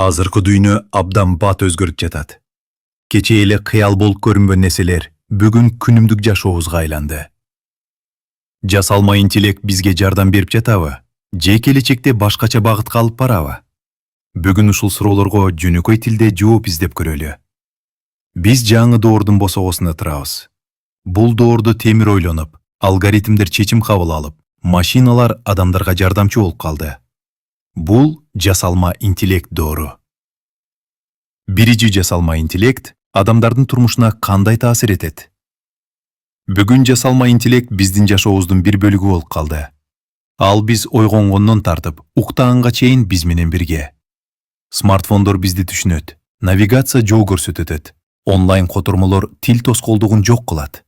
Азыркы дүйнө абдан бат өзгөрүп жатат. Кече эле кыял болуп көрүнбөн нерселер бүгүн күнүмдүк жашообузга айланды. Жасалма интеллект бизге жардам берип жатабы? Же келечекте башкача багытка алып барабы? Бүгүн ушул суроолорго жөнөкөй тилде жооп издеп көрөлү. Биз жаңы доордун босогосуна турабыз. Бул доордо темир ойлонуп, алгоритмдер чечим кабыл алып, машиналар адамдарга жардамчы болуп калды. Бул жасалма интеллект доору. Биринчи жасалма интеллект адамдардын турмушуна кандай таасир этет? Бүгүн жасалма интеллект биздин жашообуздун бир бөлүгү болуп калды. Ал биз ойгонгондон тартып, уктаганга чейин биз менен бирге. Смартфондор бизди түшүнөт, навигация жол көрсөтөт, онлайн котормолор тил тоскоолдугун жок кылат.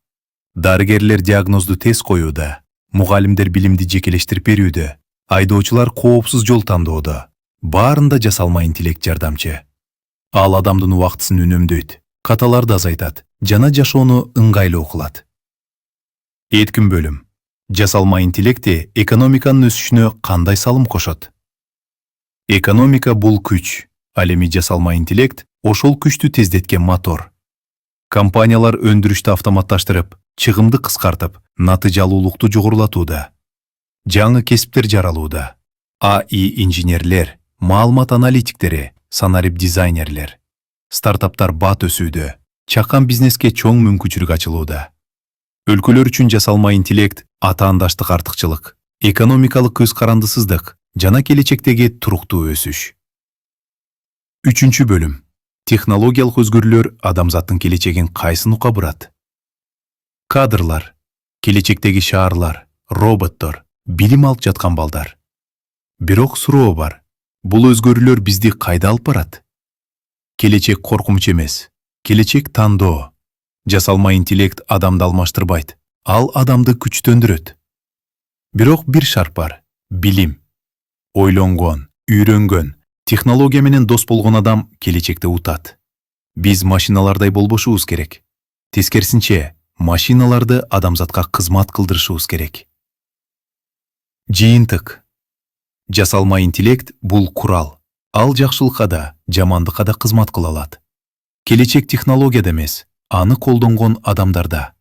Дарыгерлер диагнозду тез коюуда, мугалимдер билимди жекелештирип берүүдө, айдоочулар коопсуз жол тандоодо. Баарында жасалма интеллект жардамчы. Ал адамдын убактысын үнөмдөйт, каталарды азайтат, жана жашоону ыңгайлуу кылат. Эткин бөлүм. Жасалма интеллекти экономиканын өсүшүнө кандай салым кошот? Экономика бул күч. Ал эми жасалма интеллект ошол күчтү тездеткен мотор. Компаниялар өндүрүштү автоматташтырып, чыгымды кыскартып, натыйжалуулукту жогорулатууда. Жаңы кесиптер жаралууда. АИ инженерлер, маалымат аналитиктери, санарип дизайнерлер. Стартаптар бат өсүүдө, чакан бизнеске чоң мүмкүнчүлүк ачылууда. Өлкөлөр үчүн жасалма интеллект атаандаштык артыкчылык, экономикалык көз карандысыздык жана келечектеги туруктуу өсүш. Үчүнчү бөлүм. Технологиялык өзгөрүүлөр адамзаттын келечегин кайсы нукка бурат? Кадрлар, келечектеги шаарлар, роботтор, билим алып жаткан балдар. Бирок суроо бар. Бул өзгөрүүлөр бизди кайда алып барат? Келечек коркунуч эмес, келечек тандоо. Жасалма интеллект адамды алмаштырбайт, ал адамды күчтөндүрөт. Бирок бир шарт бар, билим. Ойлонгон, үйрөнгөн, технология менен дос болгон адам келечекте утат. Биз машиналардай болбошубуз керек. Тескерисинче, машиналарды адамзатка кызмат кылдырышыбыз керек. Жыйынтык. Жасалма интеллект бул курал. Ал жакшылыкка да, жамандыкка да кызмат кыла алат. Келечек технологияда эмес, аны колдонгон адамдарда.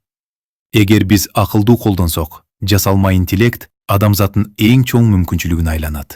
Эгер биз акылдуу колдонсок, жасалма интеллект адамзаттын эң чоң мүмкүнчүлүгүнө айланат.